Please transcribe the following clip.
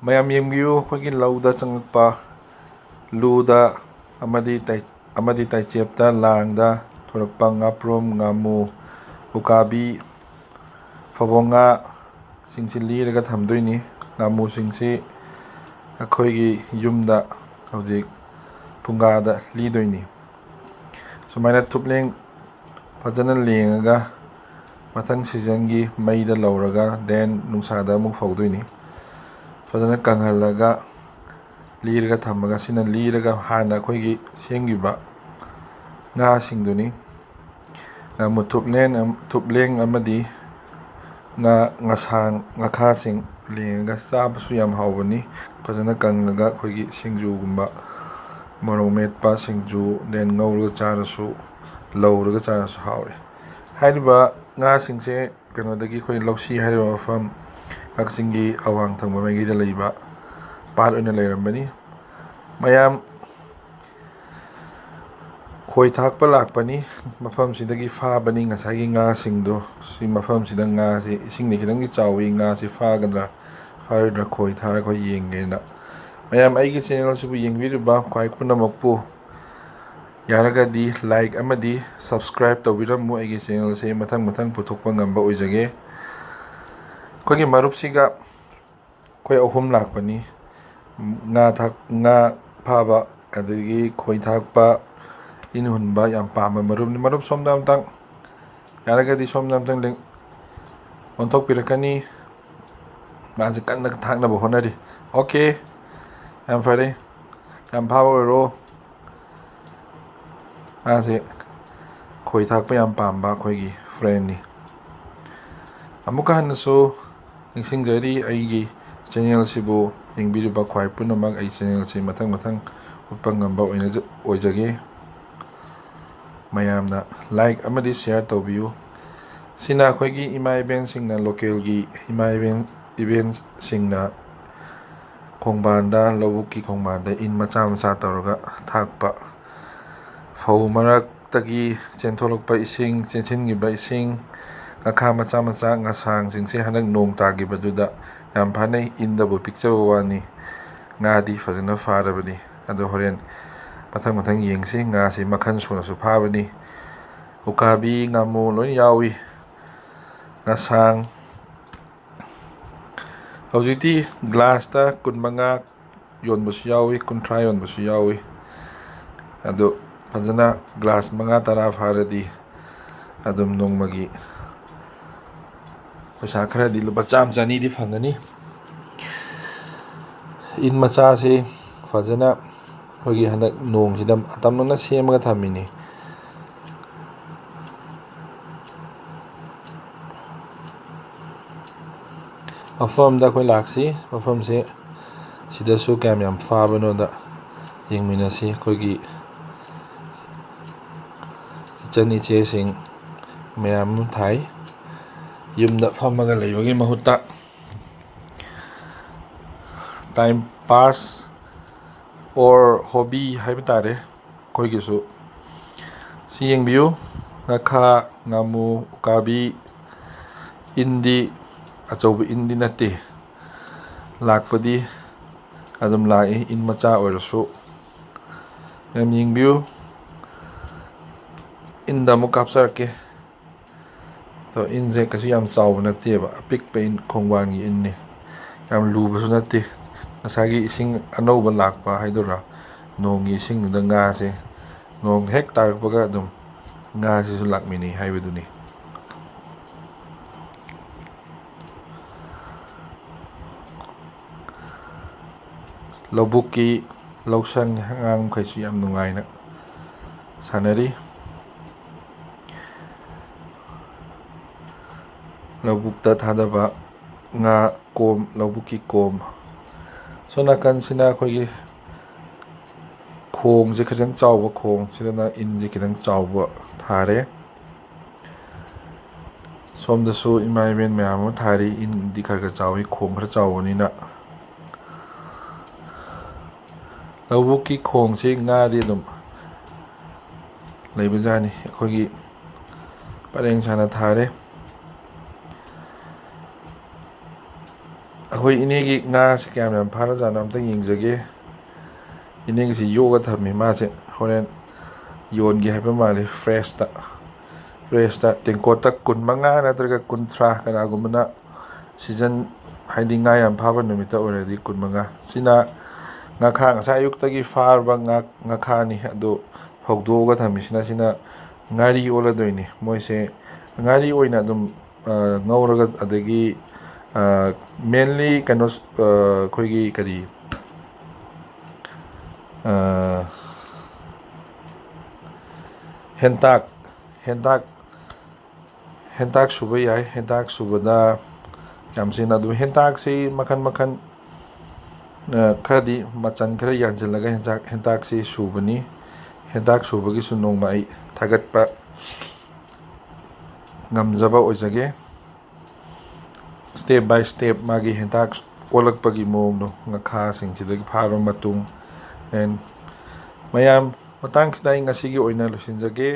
ꯃꯌꯥꯝ ꯌꯦꯡꯕꯤꯌꯨ ꯑꯩꯈꯣꯏꯒꯤ ꯂꯧꯗ ꯆꯪꯉꯛꯄ ꯂꯨꯗ ꯑꯃꯗꯤ ꯇꯥꯏꯆꯦꯞꯇ ꯂꯥꯡꯗ ꯊꯣꯔꯛꯄ ꯉꯥꯄ꯭ꯔꯨꯝ, ꯉꯥꯃꯨ, ꯎꯀꯥꯕꯤ, ꯐꯕꯣꯡ ꯉꯥ ꯁꯤꯡꯁꯤ ꯂꯤꯔꯒ ꯊꯝꯗꯣꯏꯅꯤ꯫ ꯉꯥꯃꯨꯁꯤꯡꯁꯤ ꯑꯩꯈꯣꯏꯒꯤ ꯌꯨꯝꯗ ꯍꯧꯖꯤꯛ ꯐꯨꯡꯒꯥꯗ ꯂꯤꯗꯣꯏꯅꯤ꯫ ꯁꯨꯃꯥꯏꯅ ꯊꯨꯞꯂꯦꯡ ꯐꯖꯅ ꯂꯦꯡꯉꯒ ꯃꯊꯪ ꯁꯤꯖꯟꯒꯤ ꯃꯩꯗ ꯂꯧꯔꯒ ꯗꯦꯟ ꯅꯨꯡꯁꯥꯗ ꯑꯃꯨꯛ ꯐꯧꯗꯣꯏꯅꯤ꯫ ꯐꯖꯅ ꯀꯪꯍꯜꯂꯒ ꯂꯤꯔꯒ ꯊꯝꯃꯒ ꯁꯤꯅ ꯂꯤꯔꯒ ꯍꯥꯟꯅ ꯑꯩꯈꯣꯏꯒꯤ ꯁꯦꯝꯈꯤꯕ ꯉꯥꯁꯤꯡꯗꯨꯅꯤ꯫ ꯉꯥꯃꯨ ꯊꯨꯞꯂꯦꯡ ꯑꯃꯗꯤ ꯉꯁꯥꯡ ꯉꯥꯈꯥꯁꯤꯡ ꯂꯦꯡꯉꯒ ꯆꯥꯕꯁꯨ ꯌꯥꯝ ꯍꯥꯎꯕꯅꯤ꯫ ꯐꯖꯅ ꯀꯪꯂꯒ ꯑꯩꯈꯣꯏꯒꯤ ꯁꯤꯡꯖꯨꯒꯨꯝꯕ, ꯃꯣꯔꯣꯛ ꯃꯦꯠꯄ, ꯁꯤꯡꯖꯨ, ꯗꯦꯟ ꯉꯧꯔꯒ ꯆꯥꯔꯁꯨ, ꯂꯧꯔꯒ ꯆꯥꯔꯁꯨ ꯍꯥꯎꯋꯤ꯫ ꯍꯥꯏꯔꯤꯕ ꯉꯥꯁꯤꯡꯁꯦ ꯀꯩꯅꯣꯗꯒꯤ ꯑꯩꯈꯣꯏ ꯂꯧꯁꯤ ꯍꯥꯏꯔꯤꯕ ꯃꯐꯝ ꯀꯛꯆꯤꯡꯒꯤ ꯑꯋꯥꯡ ꯊꯪꯕ ꯃꯥꯏꯀꯩꯗ ꯂꯩꯕ ꯄꯥꯠ ꯑꯣꯏꯅ ꯂꯩꯔꯝꯕꯅꯤ꯫ ꯃꯌꯥꯝ ꯈꯣꯏ ꯊꯥꯛꯄ ꯂꯥꯛꯄꯅꯤ, ꯃꯐꯝꯁꯤꯗꯒꯤ ꯐꯥꯕꯅꯤ ꯉꯁꯥꯏꯒꯤ ꯉꯥꯁꯤꯡꯗꯣ꯫ ꯁꯤ ꯃꯐꯝꯁꯤꯗ ꯉꯥꯁꯤ ꯏꯁꯤꯡꯗꯤ ꯈꯤꯇꯪꯗꯤ ꯆꯥꯎꯋꯤ, ꯉꯥꯁꯤ ꯐꯥꯒꯗ꯭ꯔꯥ ꯐꯥꯔꯣꯏꯗ꯭ꯔꯥ ꯈꯣꯏ ꯊꯥꯔꯒ ꯑꯩꯈꯣꯏ ꯌꯦꯡꯒꯦꯅ꯫ ꯃꯌꯥꯝ ꯑꯩꯒꯤ ꯆꯦꯅꯦꯜꯁꯤꯕꯨ ꯌꯦꯡꯕꯤꯔꯤꯕ ꯈ꯭ꯋꯥꯏ ꯄꯨꯝꯅꯃꯛꯄꯨ ꯌꯥꯔꯒꯗꯤ ꯂꯥꯏꯛ ꯑꯃꯗꯤ ꯁꯕꯁꯀ꯭ꯔꯥꯏꯕ ꯇꯧꯕꯤꯔꯝꯃꯨ꯫ ꯑꯩꯒꯤ ꯆꯦꯅꯦꯜꯁꯦ ꯃꯊꯪ ꯄꯨꯊꯣꯛꯄ ꯉꯝꯕ ꯑꯣꯏꯖꯒꯦ꯫ ꯑꯩꯈꯣꯏꯒꯤ ꯃꯔꯨꯞꯁꯤꯒ ꯑꯩꯈꯣই 3 ꯂꯥꯛꯄꯅꯤ꯫ ꯉꯥ ꯐꯥꯕ ꯑꯗꯒꯤ ꯈꯣꯏ ꯊꯥꯛꯄ, ꯏꯟ ꯍꯨꯟꯕ ꯌꯥꯝ ꯄꯥꯝꯕ ꯃꯔꯨꯞꯅꯤ꯫ ꯃꯔꯨꯞ ꯁꯣꯝꯗ ꯑꯝꯇꯪ ꯌꯥꯔꯒꯗꯤ ꯁꯣꯝꯗ ꯑꯝꯇꯪ ꯑꯣꯟꯊꯣꯛꯄꯤꯔꯛꯀꯅꯤ꯫ ꯃꯥꯁꯦ ꯀꯟꯅ ꯊꯥꯛꯅꯕ ꯍꯣꯠꯅꯔꯤ꯫ ꯑꯣꯀꯦ, ꯌꯥꯝ ꯐꯔꯦ, ꯌꯥꯝ ꯐꯥꯕ ꯑꯣꯏꯔꯣ꯫ ꯃꯥꯁꯦ ꯈꯣꯏ ꯊꯥꯛꯄ ꯌꯥꯝ ꯄꯥꯝꯕ ꯑꯩꯈꯣꯏꯒꯤ ꯐ꯭ꯔꯦꯟꯅꯤ꯫ ꯑꯃꯨꯛꯀ ꯍꯟꯅꯁꯨ ꯅꯤꯡꯁꯤꯡꯖꯔꯤ, ꯑꯩꯒꯤ ꯆꯦꯅꯦꯜꯁꯤꯕꯨ ꯌꯦꯡꯕꯤꯔꯤꯕ ꯈ꯭ꯋꯥꯏ ꯄꯨꯝꯅꯃꯛ ꯑꯩ ꯆꯦꯅꯦꯜꯁꯤ ꯃꯊꯪ ꯎꯠꯄ ꯉꯝꯕ ꯑꯣꯏꯖꯒꯦ꯫ ꯃꯌꯥꯝꯅ ꯂꯥꯏꯛ ꯑꯃꯗꯤ ꯁꯤꯌꯥꯔ ꯇꯧꯕꯤꯌꯨ꯫ ꯁꯤꯅ ꯑꯩꯈꯣꯏꯒꯤ ꯏꯃꯥ ꯏꯕꯦꯟꯁꯤꯡꯅ, ꯂꯣꯀꯦꯜꯒꯤ ꯏꯃꯥ ꯏꯕꯦꯟꯁꯤꯡꯅ ꯈꯣꯡꯕꯥꯟꯗ, ꯂꯧꯕꯨꯛꯀꯤ ꯈꯣꯡꯕꯥꯟꯗ ꯏꯟ ꯃꯆꯥ ꯇꯧꯔꯒ ꯊꯥꯛꯄ, ꯐꯧ ꯃꯔꯛꯇꯒꯤ ꯆꯦꯟꯊꯣꯛꯂꯛꯄ ꯏꯁꯤꯡ, ꯆꯦꯟꯁꯤꯟꯈꯤꯕ ꯏꯁꯤꯡ, ꯉꯥꯈꯥ ꯃꯆꯥ ꯉꯁꯥꯡꯁꯤꯡꯁꯦ ꯍꯟꯗꯛ ꯅꯣꯡ ꯇꯥꯈꯤꯕꯗꯨꯗ ꯌꯥꯝ ꯐꯥꯅꯩ꯫ ꯏꯟꯗꯕꯨ ꯄꯤꯛꯆꯕ ꯋꯥꯅꯤ, ꯉꯥꯗꯤ ꯐꯖꯅ ꯐꯥꯔꯕꯅꯤ꯫ ꯑꯗꯣ ꯍꯣꯔꯦꯟ ꯃꯊꯪ ꯌꯦꯡꯁꯤ꯫ ꯉꯥꯁꯤ ꯃꯈꯜ ꯁꯨꯅꯁꯨ ꯐꯥꯕꯅꯤ, ꯎꯀꯥꯕꯤ, ꯉꯥꯃꯨ ꯂꯣꯏ ꯌꯥꯎꯏ, ꯉꯁꯥꯡ꯫ ꯍꯧꯖꯤꯛꯇꯤ ꯒ꯭ꯂꯥꯁꯇ 25 ꯌꯣꯟꯕꯁꯨ ꯌꯥꯎꯏ, 30 ꯌꯣꯟꯕꯁꯨ ꯌꯥꯎꯏ꯫ ꯑꯗꯣ ꯐꯖꯅ ꯒ꯭ꯂꯥꯁ 5-10 ꯐꯥꯔꯗꯤ ꯑꯗꯨꯝ ꯅꯣꯡꯃꯒꯤ ꯄꯩꯁꯥ ꯈꯔꯗꯤ ꯂꯨꯄꯥ 100-120ꯗꯤ ꯐꯪꯒꯅꯤ꯫ ꯏꯟ ꯃꯆꯥꯁꯤ ꯐꯖꯅ ꯑꯩꯈꯣꯏꯒꯤ ꯍꯟꯗꯛ ꯅꯣꯡꯁꯤꯗ ꯑꯇꯝꯅꯅ ꯁꯦꯝꯃꯒ ꯊꯝꯃꯤꯅꯤ꯫ ꯃꯐꯝꯗ ꯑꯩꯈꯣꯏ ꯂꯥꯛꯁꯤ꯫ ꯃꯐꯝꯁꯦ ꯁꯤꯗꯁꯨ ꯀꯌꯥꯝ ꯌꯥꯝ ꯐꯥꯕꯅꯣꯗ ꯌꯦꯡꯃꯤꯟꯅꯁꯤ꯫ ꯑꯩꯈꯣꯏꯒꯤ ꯏꯆꯟ ꯏꯆꯦꯁꯤꯡ ꯃꯌꯥꯝ ꯑꯃ ꯊꯥꯏ꯫ ꯌꯨꯝꯗ ꯐꯝꯃꯒ ꯂꯩꯕꯒꯤ ꯃꯍꯨꯠꯇ ꯇꯥꯏꯝ ꯄꯥꯁ ꯑꯣꯔ ꯍꯣꯕꯤ ꯍꯥꯏꯕ ꯇꯥꯔꯦ ꯑꯩꯈꯣꯏꯒꯤꯁꯨ꯫ ꯁꯤ ꯌꯦꯡꯕꯤꯌꯨ, ꯉꯥꯈꯥ, ꯉꯥꯃꯨ, ꯎꯀꯥꯕꯤ꯫ ꯏꯟꯗꯤ ꯑꯆꯧꯕ ꯏꯟꯗꯤ ꯅꯠꯇꯦ, ꯂꯥꯛꯄꯗꯤ ꯑꯗꯨꯝ ꯂꯥꯛꯏ, ꯏꯟ ꯃꯆꯥ ꯑꯣꯏꯔꯁꯨ꯫ ꯌꯥꯝ ꯌꯦꯡꯕꯤꯌꯨ꯫ ꯏꯟꯗ ꯑꯃꯨꯛ ꯀꯥꯞꯆꯔꯛꯀꯦ꯫ ꯏꯟꯁꯦ ꯀꯩꯁꯨ ꯌꯥꯝ ꯆꯥꯎꯕ ꯅꯠꯇꯦꯕ, ꯑꯄꯤꯛꯄ ꯏꯟ, ꯈꯣꯡꯕꯥꯟꯒꯤ ꯏꯟꯅꯤ, ꯌꯥꯝ ꯂꯨꯕꯁꯨ ꯅꯠꯇꯦ꯫ ꯉꯁꯥꯏꯒꯤ ꯏꯁꯤꯡ ꯑꯅꯧꯕ ꯂꯥꯛꯄ ꯍꯥꯏꯗꯣꯏꯔꯥ, ꯅꯣꯡꯒꯤ ꯏꯁꯤꯡꯗꯨꯗ ꯉꯥꯁꯦ, ꯅꯣꯡ ꯍꯦꯛ ꯇꯥꯔꯛꯄꯒ ꯑꯗꯨꯝ ꯉꯥꯁꯤꯁꯨ ꯂꯥꯛꯃꯤꯟꯅꯩ ꯍꯥꯏꯕꯗꯨꯅꯤ꯫ ꯂꯧꯕꯨꯛꯀꯤ ꯂꯧꯁꯪ ꯑꯉꯥꯡ ꯃꯈꯩꯁꯨ ꯌꯥꯝ ꯅꯨꯡꯉꯥꯏꯅ ꯁꯥꯟꯅꯔꯤ꯫ ꯂꯧꯕꯨꯛꯇ ꯊꯥꯗꯕ ꯉꯥ ꯀꯣꯝ, ꯂꯧꯕꯨꯛꯀꯤ ꯀꯣꯝ꯫ ꯁꯣꯝ ꯅꯥꯀꯟꯁꯤꯅ ꯑꯩꯈꯣꯏꯒꯤ ꯈꯣꯡꯁꯦ ꯈꯤꯇꯪ ꯆꯥꯎꯕ ꯈꯣꯡ, ꯁꯤꯗꯅ ꯏꯟꯁꯦ ꯈꯤꯇꯪ ꯆꯥꯎꯕ ꯊꯥꯔꯦ꯫ ꯁꯣꯝꯗꯁꯨ ꯏꯃꯥ ꯏꯕꯦꯟ ꯃꯌꯥꯝ ꯑꯃ ꯊꯥꯔꯤ꯫ ꯏꯟꯗꯤ ꯈꯔ ꯆꯥꯎꯋꯤ, ꯈꯣꯡ ꯈꯔ ꯆꯥꯎꯕꯅꯤꯅ꯫ ꯂꯧꯕꯨꯛꯀꯤ ꯈꯣꯡꯁꯤ ꯉꯥꯗꯤ ꯑꯗꯨꯝ ꯂꯩꯕꯖꯥꯠꯅꯤ꯫ ꯑꯩꯈꯣꯏꯒꯤ ꯄꯔꯦꯡ ꯁꯥꯅ ꯊꯥꯔꯦ꯫ ꯑꯩꯈꯣꯏ ꯏꯅꯦꯒꯤ ꯉꯥꯁꯤ ꯀꯌꯥꯝ ꯌꯥꯝ ꯐꯥꯔꯖꯥꯠꯅꯣ ꯑꯝꯇ ꯌꯦꯡꯖꯒꯦ. ꯏꯅꯦꯒꯤꯁꯤ ꯌꯣꯛꯑ ꯊꯝꯃꯤ ꯃꯥꯁꯦ ꯍꯣꯔꯦꯟ ꯌꯣꯟꯒꯦ ꯍꯥꯏꯕ ꯃꯥꯜꯂꯤ. ꯐ꯭ꯔꯦꯁꯇ ꯇꯦꯡꯀꯣꯠꯇ 25 ꯅꯠꯇ꯭ꯔꯒ 30 ꯀꯅꯥꯒꯨꯝꯕꯅ ꯁꯤꯖꯟ ꯍꯥꯏꯗꯤ ꯉꯥ ꯌꯥꯝ ꯐꯥꯕ ꯅꯨꯃꯤꯠꯇ ꯑꯣꯏꯔꯗꯤ 25. ꯁꯤꯅ ꯉꯥꯈꯥ ꯉꯁꯥꯏ ꯑꯌꯨꯛꯇꯒꯤ ꯐꯥꯔꯕ ꯉꯥꯈꯥꯅꯤ. ꯑꯗꯣ ꯐꯧꯗꯣꯛꯑꯒ ꯊꯝꯃꯤꯁꯤꯅ ꯁꯤꯅ ꯉꯥꯔꯤ ꯑꯣꯜꯂꯗꯣꯏꯅꯤ. ꯃꯣꯏꯁꯦ ꯉꯥꯔꯤ ꯑꯣꯏꯅ ꯑꯗꯨꯝ ꯉꯧꯔꯒ ꯑꯗꯒꯤ ꯃꯦꯟꯂꯤ ꯀꯩꯅꯣ ꯑꯩꯈꯣꯏꯒꯤ ꯀꯔꯤ ꯍꯦꯟꯇꯥꯛ ꯁꯨꯕ ꯌꯥꯏ. ꯍꯦꯟꯇꯥꯛ ꯁꯨꯕꯗ ꯌꯥꯝ ꯁꯤꯖꯤꯟꯅ. ꯑꯗꯨ ꯍꯦꯟꯇꯥꯛꯁꯤ ꯃꯈꯟ ꯈꯔꯗꯤ ꯃꯆꯟ ꯈꯔ ꯌꯥꯟꯁꯤꯜꯂꯒ ꯍꯦꯟꯇꯥꯛꯁꯤ ꯁꯨꯕꯅꯤ. ꯍꯦꯟꯇꯥꯛ ꯁꯨꯕꯒꯤꯁꯨ ꯅꯣꯡꯃ ꯑꯩ ꯊꯥꯒꯠꯄ ꯉꯝꯖꯕ ꯑꯣꯏꯖꯒꯦ. ꯁ꯭ꯇꯦꯞ ꯕꯥꯏ ꯁ꯭ꯇꯦꯞ ꯃꯥꯒꯤ ꯍꯦꯟꯇꯥꯛ ꯑꯣꯜꯂꯛꯄꯒꯤ ꯃꯑꯣꯡꯗꯣ ꯉꯥꯈꯥꯁꯤꯡꯁꯤꯗꯒꯤ ꯐꯥꯔꯕ ꯃꯇꯨꯡ. ꯃꯌꯥꯝ ꯃꯇꯥꯡꯁꯤꯗ ꯑꯩ ꯉꯁꯤꯒꯤ ꯑꯣꯏꯅ ꯂꯣꯏꯁꯤꯟꯖꯒꯦ.